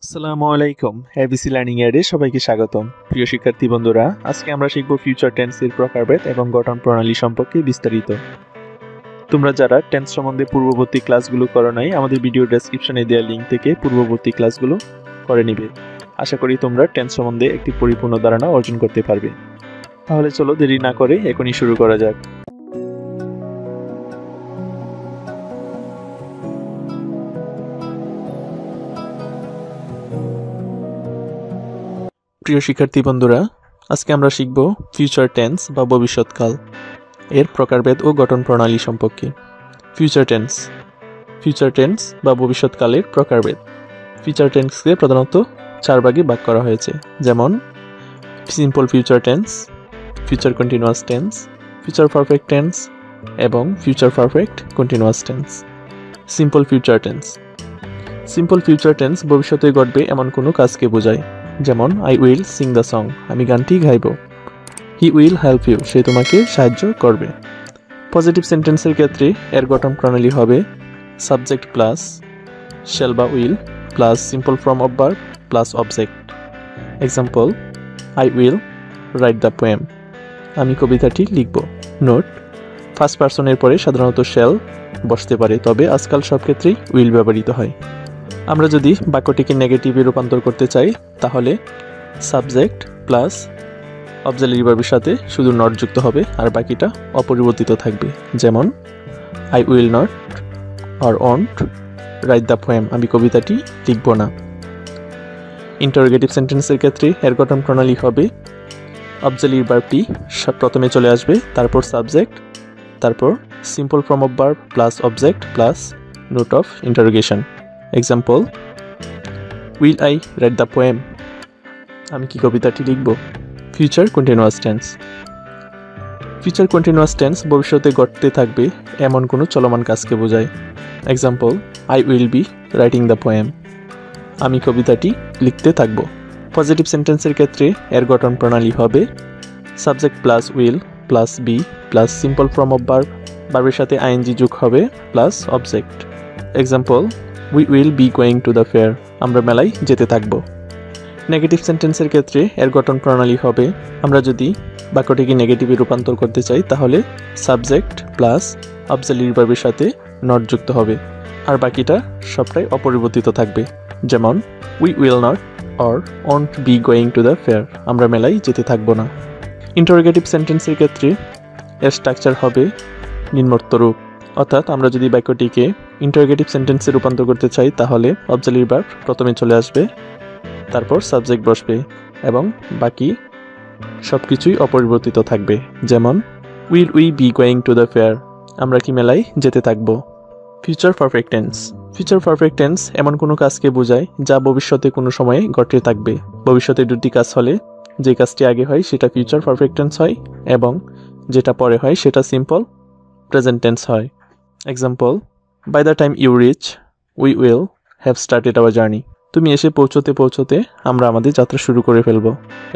আসসালামু আলাইকুম ABC learning এডে সবাইকে স্বাগতম। প্রিয় শিক্ষার্থী বন্ধুরা, আজকে আমরা শিখব ফিউচার টেন্সের প্রকারভেদ এবং গঠন প্রণালী সম্পর্কে বিস্তারিত। তোমরা যারা টেন্স সম্বন্ধে পূর্ববর্তী ক্লাসগুলো করো নাই, আমাদের ভিডিও ডেসক্রিপশনে দেওয়া লিঙ্ক থেকে পূর্ববর্তী ক্লাসগুলো করে নিবে। আশা করি তোমরা টেন্স সম্বন্ধে একটি পরিপূর্ণ ধারণা অর্জন করতে পারবে। তাহলে চলো দেরি না করে এখনই শুরু করা যাক। প্রিয় শিক্ষার্থী বন্ধুরা, আজকে আমরা শিখব ফিউচার টেন্স বা ভবিষ্যৎকাল এর প্রকারভেদ ও গঠন প্রণালী সম্পর্কে। ফিউচার টেন্স বা ভবিষ্যৎকালের প্রকারভেদ। ফিউচার টেন্সকে প্রধানত 4 ভাগে ভাগ করা হয়েছে, যেমন simple future tense, future continuous tense, future perfect tense এবং future perfect continuous tense. Simple future tense ভবিষ্যতে ঘটবে এমন কোনো কাজকে বোঝায়, যেমন I will sing the song, আমি গানটি গাইব। হি উইল হেল্প ইউ, সে তোমাকে সাহায্য করবে। পজিটিভ সেন্টেন্সের ক্ষেত্রে এর গঠন প্রণালী হবে সাবজেক্ট প্লাস শ্যাল বা will plus simple form of verb plus object. Example, I will write the poem, আমি কবিতাটি লিখব। নোট, ফার্স্ট পার্সনের পরে সাধারণত শ্যাল বসতে পারে, তবে আজকাল সব ক্ষেত্রেই উইল ব্যবহৃত হয়। আমরা যদি বাক্যটিকে নেগেটিভে রূপান্তর করতে চাই, তাহলে সাবজেক্ট প্লাস অবজেক্টিভ ভার্বের সাথে শুধু নট যুক্ত হবে আর বাকিটা অপরিবর্তিত থাকবে। যেমন, I will not or won't write the poem, আমি কবিতাটি লিখব না। ইন্টারোগেটিভ সেন্টেন্সের ক্ষেত্রে এর গঠন প্রণালী হবে অবজেক্টিভ ভার্বটি প্রথমে চলে আসবে, তারপর সাবজেক্ট, তারপর simple form of verb plus object plus note of interrogation. Example, will I write the poem, আমি কি কবিতাটি লিখব। ফিউচার কন্টিনিউয়াস টেন্স ভবিষ্যতে ঘটতে থাকবে এমন কোনো চলমান কাজকে বোঝায়। Example, I will be writing the poem, আমি কবিতাটি লিখতে থাকব। পজিটিভ সেন্টেন্সের ক্ষেত্রে এর গঠন প্রণালী হবে subject plus will plus be plus simple form of verb, ভার্বের সাথে আইএনজি যোগ হবে plus object. Example, we will be going to the fair, আমরা মেলায় যেতে থাকব। নেগেটিভ সেন্টেন্সের ক্ষেত্রে এর গঠন প্রণালী হবে, আমরা যদি বাক্যটিকে নেগেটিভে রূপান্তর করতে চাই, তাহলে সাবজেক্ট প্লাস অবজেক্টিভ ভার্বের সাথে নট যুক্ত হবে আর বাকিটা সবটাই অপরিবর্তিত থাকবে। যেমন, we will not or won't be going to the fair, আমরা মেলায় যেতে থাকব না। ইন্টারোগেটিভ সেন্টেন্সের ক্ষেত্রে এর স্ট্রাকচার হবে নিম্নোক্ত রূপ, অর্থাৎ আমরা যদি বাক্যটিকে ইন্টারোগেটিভ সেন্টেন্সে রূপান্তর করতে চাই, তাহলে অবজেক্টিভ ভার্ব প্রথমে চলে আসবে, তারপর সাবজেক্ট বসবে এবং বাকি সব কিছুই অপরিবর্তিত থাকবে। যেমন, will we be going to the fair, আমরা কি মেলায় যেতে থাকব। ফিউচার পারফেক্ট টেন্স এমন কোনো কাজকে বোঝায় যা ভবিষ্যতে কোনো সময়ে ঘটে থাকবে। ভবিষ্যতে দুটি কাজ হলে যে কাজটি আগে হয় সেটা ফিউচার পারফেক্ট টেন্স হয় এবং যেটা পরে হয় সেটা সিম্পল প্রেজেন্ট টেন্স হয়। Example, by the time you reach we will have started our journey, তুমি এসে পৌঁছতে আমরা আমাদের যাত্রা শুরু করে ফেলব।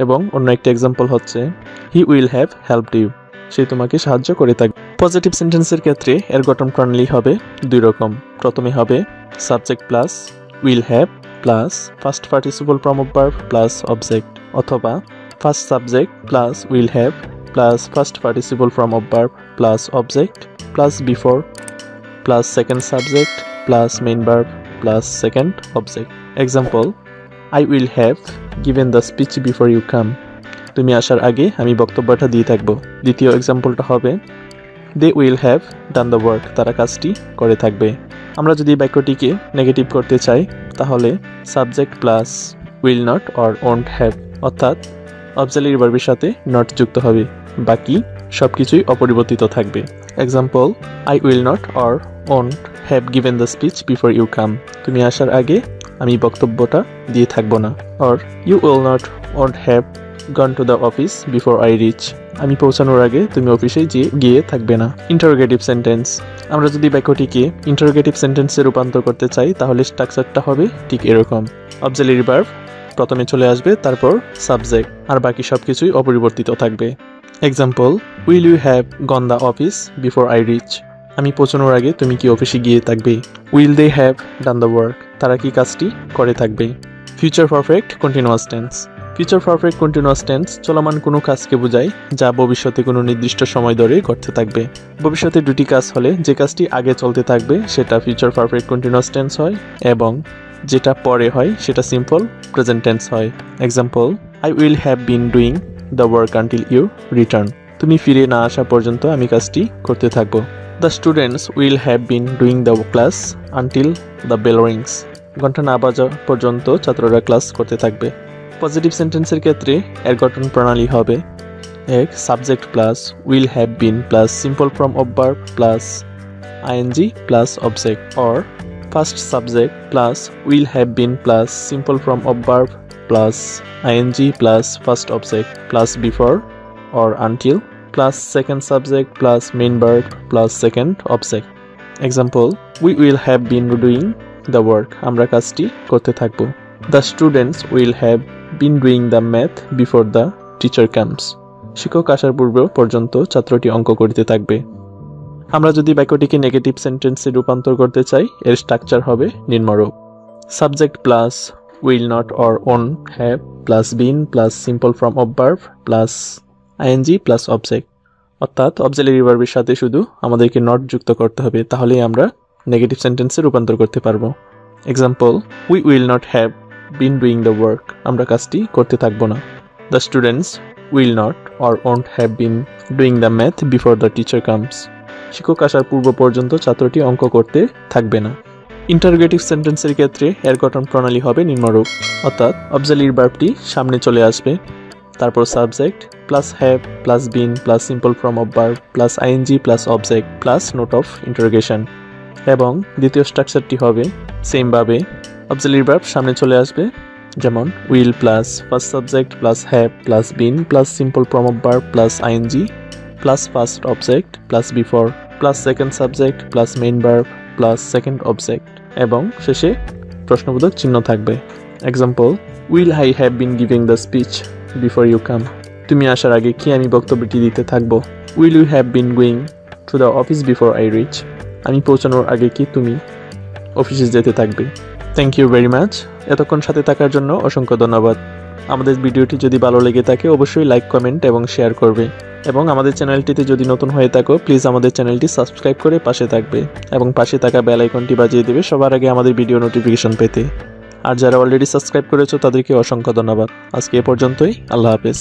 এবং অন্য একটা এক্সাম্পল হচ্ছে, he will have helped you, সে তোমাকে সাহায্য করে থাকবে। পজিটিভ সেন্টেন্সের ক্ষেত্রে এর গঠন প্রণালী হবে 2 রকম। প্রথমে হবে subject plus will have plus first participle form of verb plus object, অথবা first subject plus will have plus first participle form of verb plus object plus before plus second subject plus main verb plus second object. Example, I will have given the speech before you come, তুমি আসার আগে আমি বক্তব্যটা দিয়ে থাকব। দ্বিতীয় এক্সাম্পলটা হবে, they will have done the work, তারা কাজটি করে থাকবে। আমরা যদি বাক্যটিকে নেগেটিভ করতে চাই, তাহলে subject plus will not or won't have, অর্থাৎ অবজেক্টিভ ভার্বের সাথে নট যুক্ত হবে, বাকি সব কিছুই অপরিবর্তিত থাকবে। Example, I will not or won't have given the speech before you come, তুমি আসার আগে আমি বক্তব্যটা দিয়ে থাকবো না। Or you will not won't have gone to the office before I reach, আমি পৌঁছানোর আগে তুমি অফিসে গিয়ে থাকবে না। ইন্টারোগেটিভ সেন্টেন্স, আমরা যদি বাক্যটিকে ইন্টারোগেটিভ সেন্টেন্সে রূপান্তর করতে চাই, তাহলে স্ট্রাকচারটা হবে ঠিক এরকম। অবজেক্টিভ ভার্ব প্রথমে চলে আসবে, তারপর সাবজেক্ট, আর বাকি সব কিছুই অপরিবর্তিত থাকবে। Example, will you have gone the office before I reach, আমি পৌঁছানোর আগে তুমি কি অফিসে গিয়ে থাকবে। Will they have done the work, তারা কি কাজটি করে থাকবে। Future perfect continuous tense. Future perfect continuous tense চলমান কোনো কাজকে বোঝায় যা ভবিষ্যতে কোনো নির্দিষ্ট সময় ধরে ঘটতে থাকবে। ভবিষ্যতে দুটি কাজ হলে যে কাজটি আগে চলতে থাকবে সেটা ফিউচার পারফেক্ট কন্টিনিউয়াস টেন্স হয় এবং যেটা পরে হয় সেটা সিম্পল প্রেজেন্ট টেন্স হয়। Example, I will have been doing the work until you return. তুমি ফিরে না আসা পর্যন্ত আমি কাজটি করতে থাকবো। The students will have been doing the class until the bell rings. ঘন্টা না বাজা পর্যন্ত ছাত্ররা ক্লাস করতে থাকবে। পজিটিভ সেন্টেন্সের ক্ষেত্রে এর গঠন প্রণালী হবে এক, subject plus will have been plus simple form of verb plus ING plus object, or first subject plus will have been plus simple form of verb plus ING plus first object plus before or until plus second subject plus main verb plus second object. Example, we will have been doing the work. আমরা কাজটি করতে থাকবো। The students will have been doing the math before the teacher comes. শিক্ষক আসার পূর্ব পর্যন্ত ছাত্রটি অঙ্ক করতে থাকবে। আমরা যদি বাক্যটিকে নেগেটিভ সেন্টেন্সে রূপান্তর করতে চাই এর স্ট্রাকচার হবে নিম্নরূপ: subject plus will not or won't have plus been plus simple form of verb plus ING plus object. অর্থাৎ অবজেক্টিভ ভার্বের সাথে শুধু আমাদেরকে নট যুক্ত করতে হবে, তাহলেই আমরা নেগেটিভ সেন্টেন্সে রূপান্তর করতে পারবো। Example, we will not have been doing the work. আমরা কাজটি করতে থাকবো না। The students will not or won't have been doing the math before the teacher comes. শিক্ষক আসার পূর্ব পর্যন্ত ছাত্রটি অঙ্ক করতে থাকবে না। ইন্টারোগেটিভ সেন্টেন্সের ক্ষেত্রে এর গঠন প্রণালী হবে নিম্নরূপ, অর্থাৎ অবজেক্টিভ ভার্বটি সামনে চলে আসবে, তারপর subject plus have plus been plus simple form of verb plus ING plus object plus note of interrogation, এবং দ্বিতীয় স্ট্রাকচারটি হবে সেমভাবে অবজেক্টিভ ভার্ব সামনে চলে আসবে, যেমন will plus first subject plus have plus been plus simple form of verb plus ING plus first object plus before plus second subject plus main verb plus second object, এবং শেষে প্রশ্নবোধক চিহ্ন থাকবে। Example, will I have been giving the speech before you come. তুমি আসার আগে কি আমি বক্তব্যটি দিতে থাকবো। Will you have been going to the office before I reach. আমি পৌঁছানোর আগে কি তুমি অফিসে যেতে থাকবে। Thank you very much. এতক্ষণ সাথে থাকার জন্য অসংখ্য ধন্যবাদ। আমাদের ভিডিওটি যদি ভালো লেগে থাকে অবশ্যই লাইক, কমেন্ট এবং শেয়ার করবে, এবং আমাদের চ্যানেলটিতে যদি নতুন হয়ে থাকো প্লিজ আমাদের চ্যানেলটি সাবস্ক্রাইব করে পাশে থাকবে এবং পাশে থাকা বেল আইকনটি বাজিয়ে দেবে সবার আগে আমাদের ভিডিও নোটিফিকেশন পেতে। আর যারা অলরেডি সাবস্ক্রাইব করেছো তাদেরকে অসংখ্য ধন্যবাদ। আজকে এ পর্যন্তই। আল্লাহ হাফেজ।